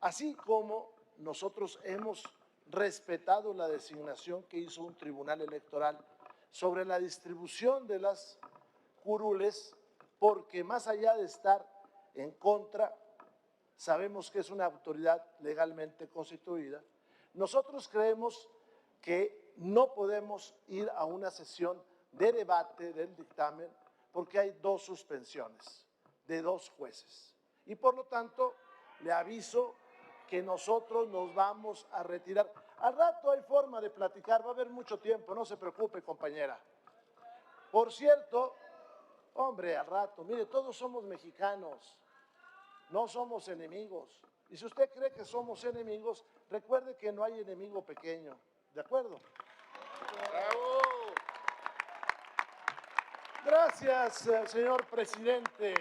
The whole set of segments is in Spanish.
Así como nosotros hemos respetado la designación que hizo un tribunal electoral sobre la distribución de las curules, porque más allá de estar en contra, sabemos que es una autoridad legalmente constituida. Nosotros creemos que no podemos ir a una sesión de debate del dictamen porque hay 2 suspensiones de 2 jueces. Y por lo tanto, le aviso que nosotros nos vamos a retirar. Al rato hay forma de platicar, va a haber mucho tiempo, no se preocupe, compañera. Por cierto, hombre, al rato, mire, todos somos mexicanos, no somos enemigos. Y si usted cree que somos enemigos, recuerde que no hay enemigo pequeño, ¿de acuerdo? ¡Bravo! Gracias, señor presidente.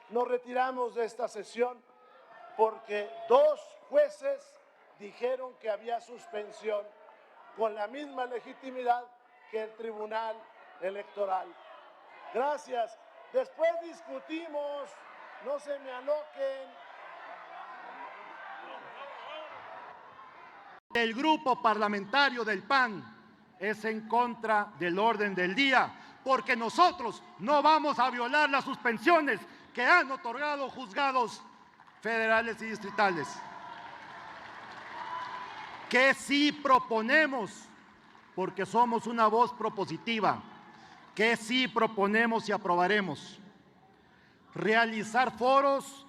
Nos retiramos de esta sesión porque 2 jueces dijeron que había suspensión con la misma legitimidad que el Tribunal Electoral. Gracias. Después discutimos, no se me aloquen. El grupo parlamentario del PAN es en contra del orden del día, porque nosotros no vamos a violar las suspensiones que han otorgado juzgados federales y distritales. Que sí proponemos, porque somos una voz propositiva, que sí proponemos y aprobaremos. Realizar foros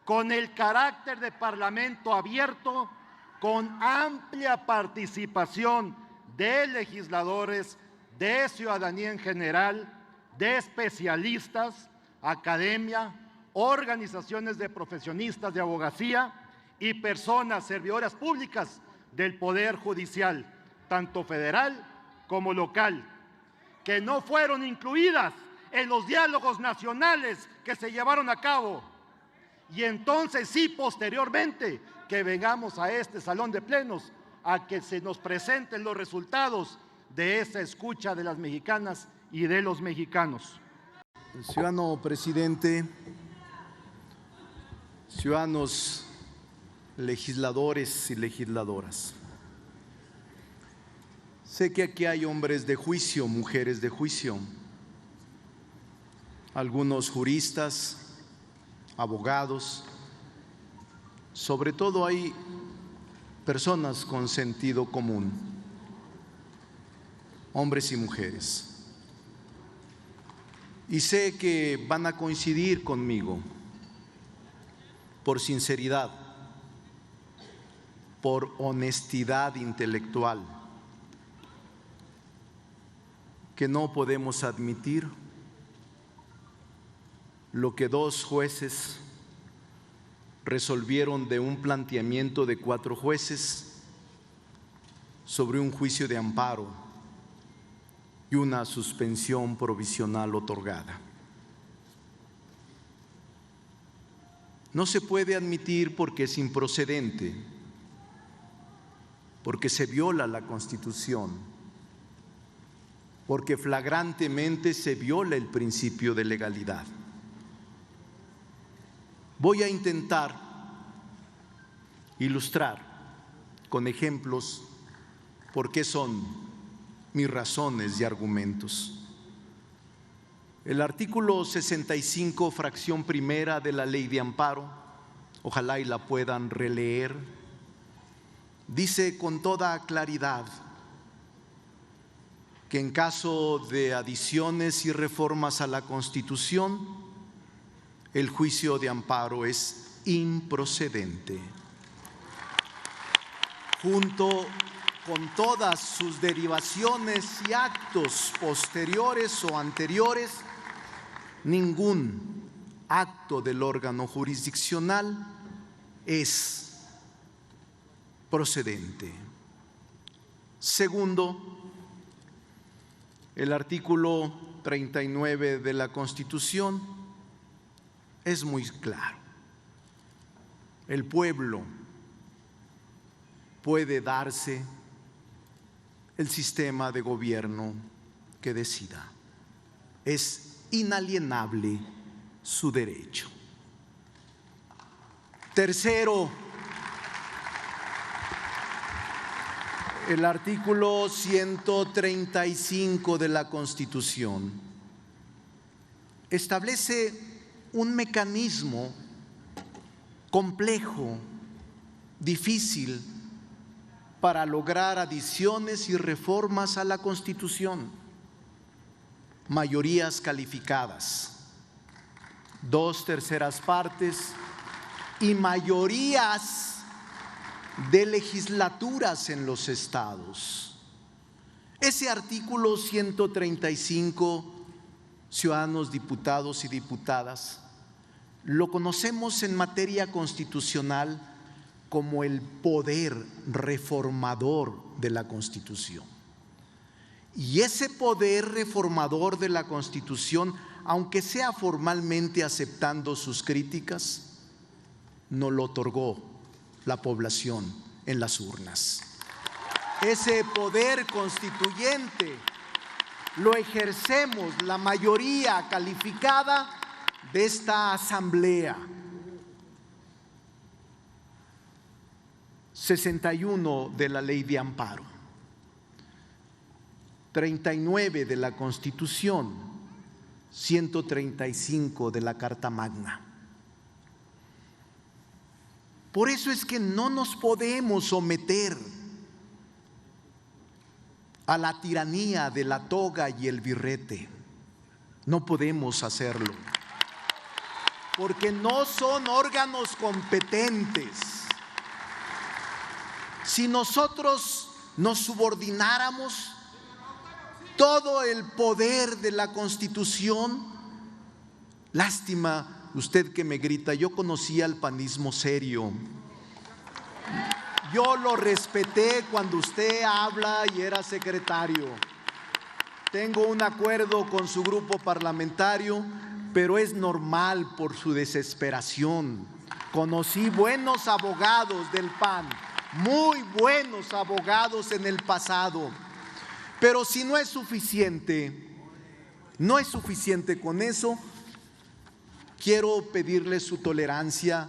con el carácter de parlamento abierto, con amplia participación de legisladores, de ciudadanía en general, de especialistas, academia, organizaciones de profesionistas de abogacía y personas servidoras públicas del Poder Judicial, tanto federal como local, que no fueron incluidas en los diálogos nacionales que se llevaron a cabo. Y entonces sí, posteriormente, que vengamos a este salón de plenos a que se nos presenten los resultados de esa escucha de las mexicanas y de los mexicanos. Ciudadano presidente, ciudadanos legisladores y legisladoras, sé que aquí hay hombres de juicio, mujeres de juicio, algunos juristas, abogados, sobre todo hay personas con sentido común, hombres y mujeres. Y sé que van a coincidir conmigo por sinceridad, por honestidad intelectual, que no podemos admitir lo que 2 jueces resolvieron de un planteamiento de 4 jueces sobre un juicio de amparo y una suspensión provisional otorgada. No se puede admitir porque es improcedente, porque se viola la Constitución, porque flagrantemente se viola el principio de legalidad. Voy a intentar ilustrar con ejemplos por qué son mis razones y argumentos. El artículo 65, fracción primera de la Ley de Amparo, ojalá y la puedan releer, dice con toda claridad que en caso de adiciones y reformas a la Constitución, el juicio de amparo es improcedente, junto con todas sus derivaciones y actos posteriores o anteriores. Ningún acto del órgano jurisdiccional es procedente. Segundo, el artículo 39 de la Constitución es muy claro. El pueblo puede darse el sistema de gobierno que decida. Es inalienable su derecho. Tercero, El artículo 135 de la Constitución establece un mecanismo complejo, difícil, para lograr adiciones y reformas a la Constitución. Mayorías calificadas, 2/3 partes y mayorías de legislaturas en los estados. Ese artículo 135, ciudadanos, diputados y diputadas, lo conocemos en materia constitucional como el poder reformador de la Constitución. Y ese poder reformador de la Constitución, aunque sea formalmente aceptando sus críticas, nos lo otorgó la población en las urnas. Ese poder constituyente lo ejercemos la mayoría calificada de esta Asamblea. 61 de la Ley de Amparo, 39 de la Constitución, 135 de la Carta Magna. Por eso es que no nos podemos someter a la tiranía de la toga y el birrete. No podemos hacerlo, porque no son órganos competentes. Si nosotros nos subordináramos todo el poder de la Constitución, lástima. Usted que me grita, yo conocía el panismo serio. Yo lo respeté cuando usted habla y era secretario. Tengo un acuerdo con su grupo parlamentario, pero es normal por su desesperación. Conocí buenos abogados del PAN, muy buenos abogados en el pasado. Pero si no es suficiente con eso, quiero pedirle su tolerancia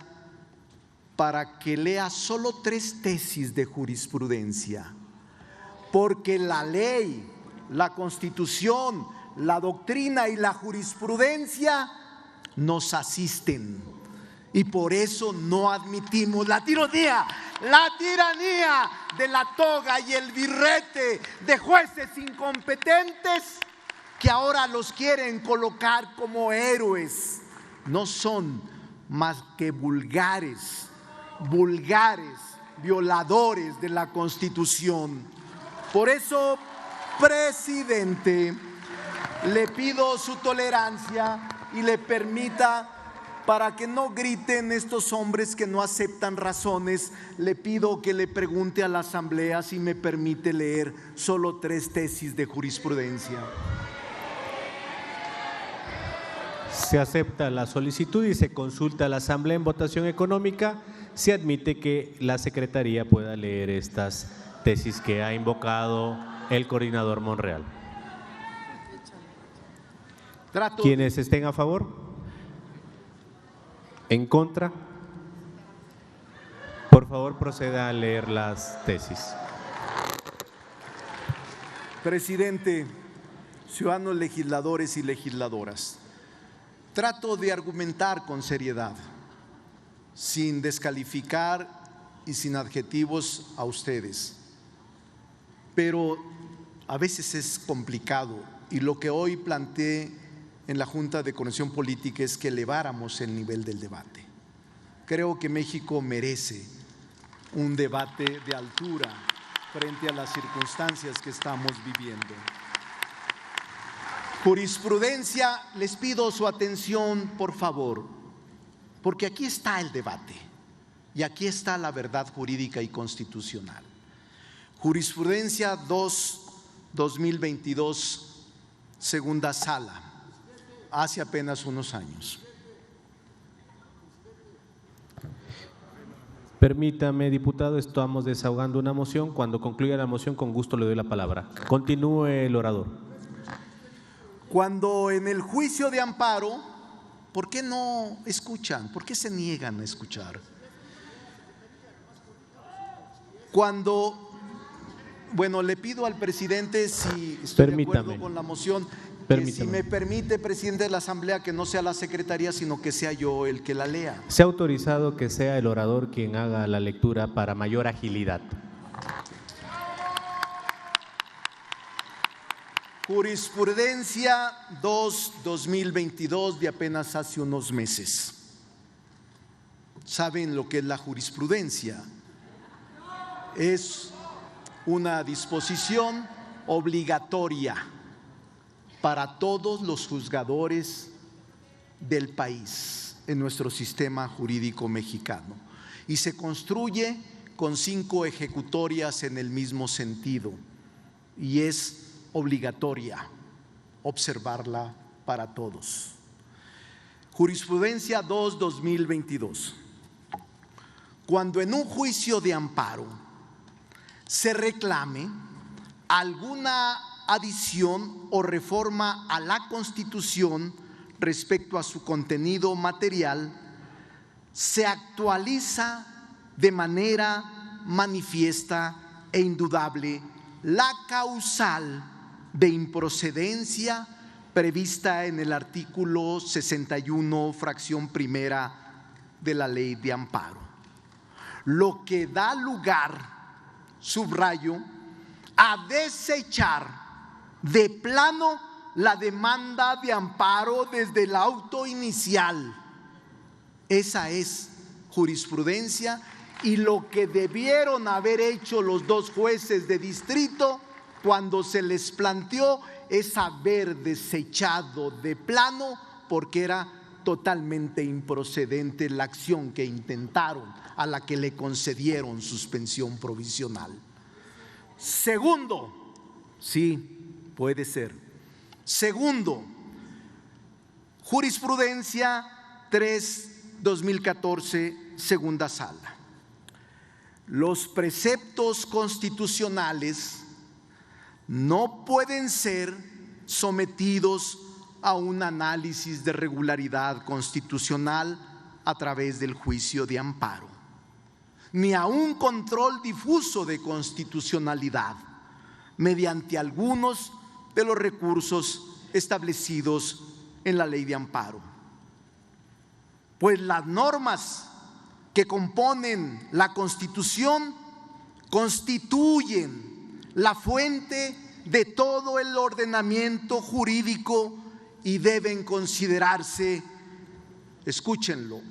para que lea solo 3 tesis de jurisprudencia, porque la ley, la Constitución, la doctrina y la jurisprudencia nos asisten, y por eso no admitimos la tiranía de la toga y el birrete de jueces incompetentes que ahora los quieren colocar como héroes. No son más que vulgares violadores de la Constitución. Por eso, presidente, le pido su tolerancia y le permita, para que no griten estos hombres que no aceptan razones, le pido que le pregunte a la Asamblea si me permite leer solo 3 tesis de jurisprudencia. Se acepta la solicitud y se consulta a la Asamblea en votación económica. Se admite que la Secretaría pueda leer estas tesis que ha invocado el coordinador Monreal. ¿Quiénes estén a favor? ¿En contra? Por favor, proceda a leer las tesis. Presidente, ciudadanos legisladores y legisladoras, trato de argumentar con seriedad, sin descalificar y sin adjetivos a ustedes, pero a veces es complicado, y lo que hoy planteé en la Junta de Coordinación Política es que eleváramos el nivel del debate. Creo que México merece un debate de altura frente a las circunstancias que estamos viviendo. Jurisprudencia, les pido su atención, por favor, porque aquí está el debate y aquí está la verdad jurídica y constitucional. Jurisprudencia 2/2022, segunda sala, hace apenas unos años. Permítame, diputado, estamos desahogando una moción. Cuando concluya la moción, con gusto le doy la palabra. Continúe el orador. Cuando en el juicio de amparo, ¿por qué no escuchan? ¿Por qué se niegan a escuchar? Cuando Bueno, le pido al presidente, si estoy de acuerdo con la moción, que si me permite, presidente de la Asamblea, que no sea la Secretaría, sino que sea yo el que la lea. Se ha autorizado que sea el orador quien haga la lectura para mayor agilidad. Jurisprudencia 2/2022, de apenas hace unos meses. ¿Saben lo que es la jurisprudencia? Es una disposición obligatoria para todos los juzgadores del país en nuestro sistema jurídico mexicano, y se construye con 5 ejecutorias en el mismo sentido, y es obligatoria observarla para todos. Jurisprudencia 2/2022. Cuando en un juicio de amparo se reclame alguna adición o reforma a la Constitución respecto a su contenido material, se actualiza de manera manifiesta e indudable la causal de improcedencia prevista en el artículo 61, fracción primera de la Ley de Amparo, lo que da lugar, subrayo, a desechar de plano la demanda de amparo desde el auto inicial. Esa es jurisprudencia, y lo que debieron haber hecho los 2 jueces de distrito cuando se les planteó es haber desechado de plano, porque era totalmente improcedente la acción que intentaron, a la que le concedieron suspensión provisional. Segundo, sí, puede ser. Segundo, jurisprudencia 3/2014, segunda sala. Los preceptos constitucionales no pueden ser sometidos a un análisis de regularidad constitucional a través del juicio de amparo, ni a un control difuso de constitucionalidad mediante algunos de los recursos establecidos en la Ley de Amparo. Pues las normas que componen la Constitución constituyen la fuente de todo el ordenamiento jurídico y deben considerarse, escúchenlo,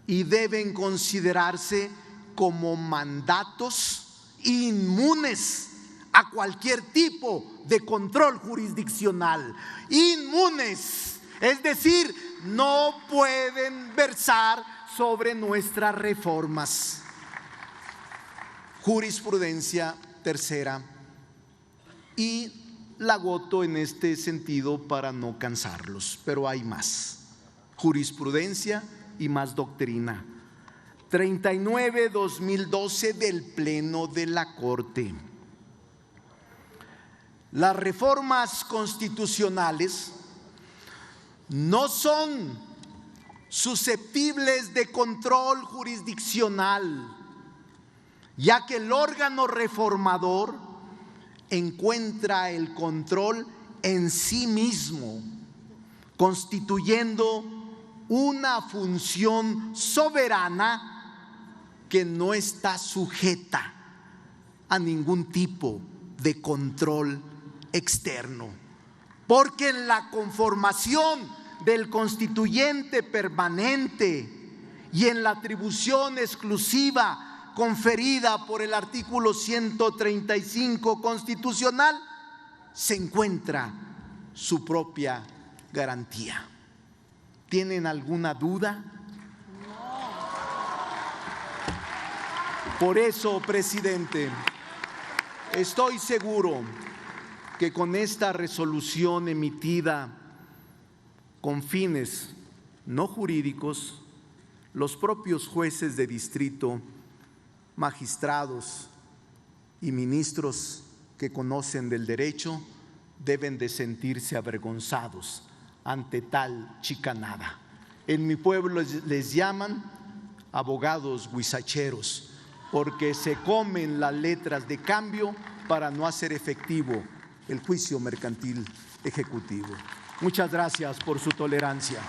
y deben considerarse como mandatos inmunes a cualquier tipo de control jurisdiccional. Inmunes, es decir, no pueden versar sobre nuestras reformas. Jurisprudencia tercera, y la agoto en este sentido para no cansarlos, pero hay más. Jurisprudencia y más doctrina. 39/2012 del Pleno de la Corte. Las reformas constitucionales no son susceptibles de control jurisdiccional, ya que el órgano reformador encuentra el control en sí mismo, constituyendo una función soberana que no está sujeta a ningún tipo de control externo, porque en la conformación del constituyente permanente y en la atribución exclusiva conferida por el artículo 135 constitucional se encuentra su propia garantía. ¿Tienen alguna duda? Por eso, presidente, estoy seguro que con esta resolución emitida con fines no jurídicos, los propios jueces de distrito, magistrados y ministros que conocen del derecho deben de sentirse avergonzados ante tal chicanada. En mi pueblo les llaman abogados huizacheros, porque se comen las letras de cambio para no hacer efectivo el juicio mercantil ejecutivo. Muchas gracias por su tolerancia.